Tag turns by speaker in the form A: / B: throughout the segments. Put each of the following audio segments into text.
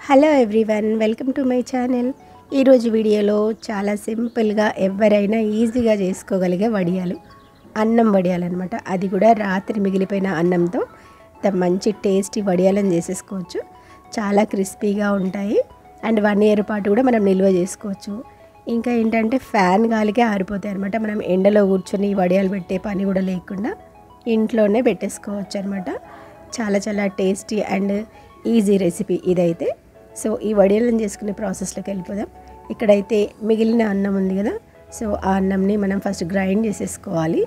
A: Hello everyone, welcome to my channel. ఈరోజు వీడియోలో చాలా సింపుల్గా ఎవరైనా ఈజీగా చేసుకోగలిగే వడియాలు, అన్నం వడియాలు అనమాట. అది కూడా రాత్రి మిగిలిపోయిన అన్నంతో మంచి టేస్టీ వడియాలను చేసేసుకోవచ్చు. చాలా క్రిస్పీగా ఉంటాయి అండ్ 1 year పాటు కూడా మనం నిల్వ చేసుకోవచ్చు. ఇంకా ఏంటంటే ఫ్యాన్ గాలికే ఆరిపోతాయి అనమాట. మనం ఎండలో కూర్చొని వడియాలు పెట్టే పని కూడా లేకుండా ఇంట్లోనే పెట్టేసుకోవచ్చు అనమాట. చాలా చాలా టేస్టీ అండ్ ఈజీ రెసిపీ ఇదైతే. సో ఈ వడియాలను చేసుకునే ప్రాసెస్లోకి వెళ్ళిపోదాం. ఇక్కడైతే మిగిలిన అన్నం ఉంది కదా, సో ఆ అన్నంని మనం ఫస్ట్ గ్రైండ్ చేసేసుకోవాలి.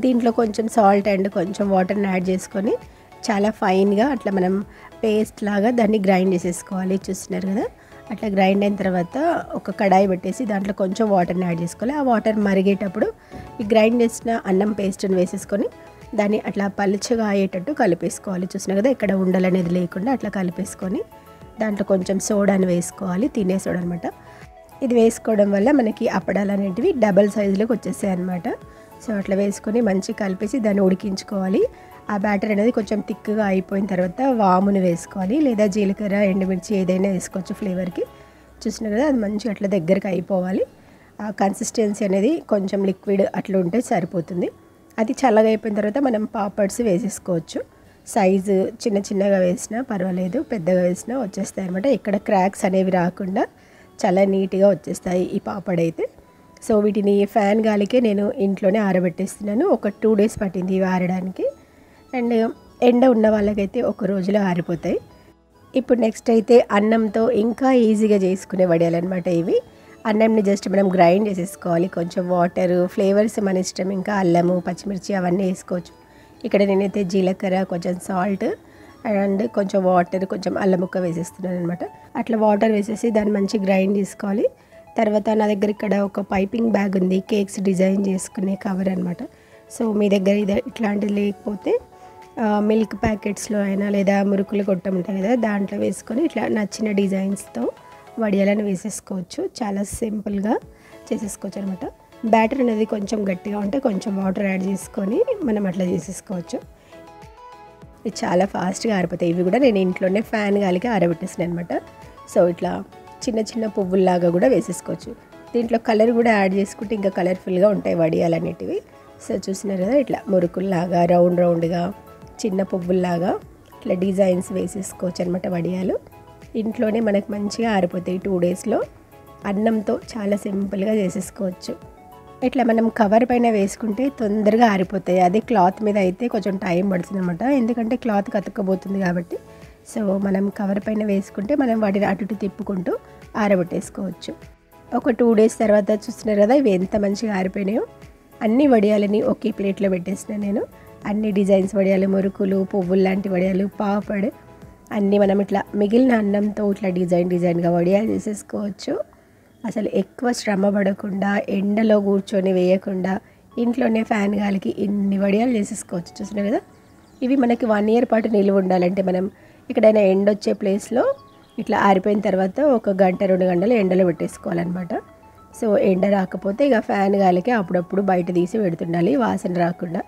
A: దీంట్లో కొంచెం సాల్ట్ అండ్ కొంచెం వాటర్ని యాడ్ చేసుకొని చాలా ఫైన్గా అట్లా మనం పేస్ట్ లాగా దాన్ని గ్రైండ్ చేసేసుకోవాలి. చూస్తున్నారు కదా, అట్లా గ్రైండ్ అయిన తర్వాత ఒక కడాయి పెట్టేసి దాంట్లో కొంచెం వాటర్ని యాడ్ చేసుకోవాలి. ఆ వాటర్ మరిగేటప్పుడు ఈ గ్రైండ్ చేసిన అన్నం పేస్ట్ని వేసేసుకొని దాన్ని అట్లా పలుచగా అయ్యేటట్టు కలిపేసుకోవాలి. చూసినా కదా, ఇక్కడ ఉండలనేది లేకుండా అట్లా కలిపేసుకొని దాంట్లో కొంచెం సోడాని వేసుకోవాలి, తినే సోడా అనమాట. ఇది వేసుకోవడం వల్ల మనకి అప్పడాలు అనేటివి డబల్ సైజులోకి వచ్చేసాయి అనమాట. సో అట్లా వేసుకొని మంచిగా కలిపేసి దాన్ని ఉడికించుకోవాలి. ఆ బ్యాటర్ అనేది కొంచెం థిక్గా అయిపోయిన తర్వాత వాముని వేసుకోవాలి, లేదా జీలకర్ర ఎండుమిర్చి ఏదైనా వేసుకోవచ్చు ఫ్లేవర్కి. చూసినా కదా, అది మంచిగా అట్లా దగ్గరికి అయిపోవాలి. ఆ కన్సిస్టెన్సీ అనేది కొంచెం లిక్విడ్ అట్లా ఉంటే సరిపోతుంది. అది చల్లగా అయిపోయిన తర్వాత మనం పాపడ్స్ వేసేసుకోవచ్చు. సైజు చిన్న చిన్నగా వేసినా పర్వాలేదు, పెద్దగా వేసినా వచ్చేస్తాయి అనమాట. ఇక్కడ క్రాక్స్ అనేవి రాకుండా చాలా నీట్గా వచ్చేస్తాయి ఈ పాపడ్ అయితే. సో వీటిని ఫ్యాన్ గాలికే నేను ఇంట్లోనే ఆరబెట్టేస్తున్నాను. ఒక 2 days పట్టింది ఇవి ఆరడానికి. అండ్ ఎండ ఉన్న వాళ్ళకైతే ఒక రోజులో ఆరిపోతాయి. ఇప్పుడు నెక్స్ట్ అయితే అన్నంతో ఇంకా ఈజీగా చేసుకునే వడియాలన్నమాట ఇవి. అన్నంని జస్ట్ మనం గ్రైండ్ చేసేసుకోవాలి. కొంచెం వాటర్, ఫ్లేవర్స్ మన ఇష్టం, ఇంకా అల్లము, పచ్చిమిర్చి అవన్నీ వేసుకోవచ్చు. ఇక్కడ నేనైతే జీలకర్ర, కొంచెం సాల్ట్ అండ్ కొంచెం వాటర్, కొంచెం అల్లం ముక్క వేసేస్తున్నాను అనమాట. అట్లా వాటర్ వేసేసి దాన్ని మంచి గ్రైండ్ చేసుకోవాలి. తర్వాత నా దగ్గర ఇక్కడ ఒక పైపింగ్ బ్యాగ్ ఉంది, కేక్స్ డిజైన్ చేసుకునే కవర్ అనమాట. సో మీ దగ్గర ఇట్లాంటిది లేకపోతే మిల్క్ ప్యాకెట్స్లో అయినా, లేదా మురుకులు గొట్టం ఉంటాయి కదా, దాంట్లో వేసుకొని ఇట్లా నచ్చిన డిజైన్స్తో వడియాలను వేసేసుకోవచ్చు. చాలా సింపుల్గా చేసేసుకోవచ్చు అనమాట. బ్యాటర్ అనేది కొంచెం గట్టిగా ఉంటే కొంచెం వాటర్ యాడ్ చేసుకొని మనం అట్లా చేసేసుకోవచ్చు. ఇది చాలా ఫాస్ట్గా ఆరిపోతాయి. ఇవి కూడా నేను ఇంట్లోనే ఫ్యాన్ గాలికి ఆరబెట్టేసాను అనమాట. సో ఇట్లా చిన్న చిన్న పువ్వుల్లాగా కూడా వేసేసుకోవచ్చు. దీంట్లో కలర్ కూడా యాడ్ చేసుకుంటే ఇంకా కలర్ఫుల్గా ఉంటాయి వడియాలు అనేటివి. సో చూసినారు కదా, ఇట్లా మురుకుల్లాగా రౌండ్గా చిన్న పువ్వుల్లాగా ఇట్లా డిజైన్స్ వేసేసుకోవచ్చు అనమాట. వడియాలు ఇంట్లోనే మనకు మంచిగా ఆరిపోతాయి 2 daysలో. అన్నంతో చాలా సింపుల్గా చేసేసుకోవచ్చు. ఇట్లా మనం కవర్ పైన వేసుకుంటే తొందరగా ఆరిపోతాయి. అదే క్లాత్ మీద అయితే కొంచెం టైం పడుతుంది అనమాట, ఎందుకంటే క్లాత్ కతుక్కపోతుంది కాబట్టి. సో మనం కవర్ పైన వేసుకుంటే మనం వాటిని అటు ఇటు తిప్పుకుంటూ ఆరబెట్టేసుకోవచ్చు. ఒక 2 days తర్వాత చూస్తున్నారు కదా, ఇవి ఎంత మంచిగా ఆరిపోయినాయో. అన్ని వడియాలని ఒకే ప్లేట్లో పెట్టేసిన నేను. అన్ని డిజైన్స్ వడియాలు, మురుకులు, పువ్వులు లాంటి వడియాలు, పాపడ్ అన్నీ మనం ఇట్లా మిగిలిన అన్నంతో ఇట్లా డిజైన్గా వడియాలు చేసేసుకోవచ్చు. అసలు ఎక్కువ శ్రమ పడకుండా, ఎండలో కూర్చొని వేయకుండా ఇంట్లోనే ఫ్యాన్ గాలికి ఇన్ని వడియాలు చేసేసుకోవచ్చు. చూసినా కదా, ఇవి మనకి 1 year పాటు నిలువ ఉండాలంటే మనం ఎక్కడైనా ఎండ వచ్చే ప్లేస్లో ఇట్లా ఆరిపోయిన తర్వాత 1 గంట 2 గంటలు ఎండలో పెట్టేసుకోవాలన్నమాట. సో ఎండ రాకపోతే ఇక ఫ్యాన్ గాలికి అప్పుడప్పుడు బయట తీసి పెడుతుండాలి, వాసన రాకుండా.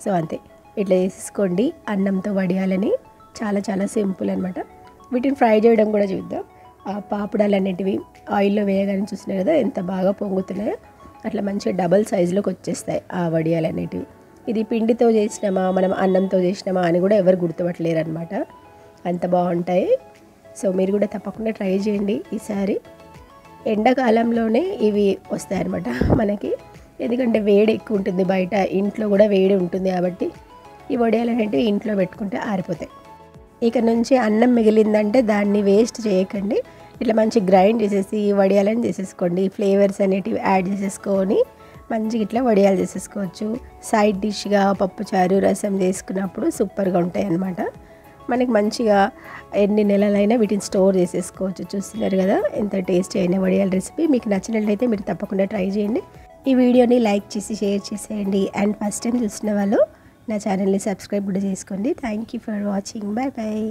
A: సో అంతే, ఇట్లా చేసేసుకోండి అన్నంతో వడియాలని. చాలా చాలా సింపుల్ అనమాట. వీటిని ఫ్రై చేయడం కూడా చూద్దాం. ఆ పాపడాలు అనేటివి ఆయిల్లో వేయగానే చూసినాయి కదా ఎంత బాగా పొంగుతున్నాయో. అట్లా మంచిగా డబల్ సైజులోకి వచ్చేస్తాయి ఆ వడియాలు అనేటివి. ఇది పిండితో చేసినామా, మనం అన్నంతో చేసినామా అని కూడా ఎవరు గుర్తుపట్టలేరు అనమాట, అంత బాగుంటాయి. సో మీరు కూడా తప్పకుండా ట్రై చేయండి ఈసారి. ఎండాకాలంలోనే ఇవి వస్తాయన్నమాట మనకి, ఎందుకంటే వేడి ఎక్కువ ఉంటుంది బయట, ఇంట్లో కూడా వేడి ఉంటుంది కాబట్టి ఈ వడియాలు అనేటివి ఇంట్లో పెట్టుకుంటే ఆరిపోతాయి. ఇక నుంచి అన్నం మిగిలిందంటే దాన్ని వేస్ట్ చేయకండి. ఇట్లా మంచి గ్రైండ్ చేసేసి వడియాలని చేసేసుకోండి. ఫ్లేవర్స్ అనేటివి యాడ్ చేసేసుకొని మంచిగా ఇట్లా వడియాలు చేసేసుకోవచ్చు. సైడ్ డిష్గా పప్పుచారు, రసం చేసుకున్నప్పుడు సూపర్గా ఉంటాయి అన్నమాట. మనకి మంచిగా ఎన్ని నెలలైనా వీటిని స్టోర్ చేసేసుకోవచ్చు. చూస్తున్నారు కదా ఎంత టేస్టీ అయిన వడియాల రెసిపీ. మీకు నచ్చినట్లయితే మీరు తప్పకుండా ట్రై చేయండి. ఈ వీడియోని లైక్ చేసి షేర్ చేసేయండి. అండ్ ఫస్ట్ టైం చూసిన వాళ్ళు నా ఛానల్ని సబ్స్క్రైబ్ కూడా చేసుకోండి. Thank you for watching. Bye bye.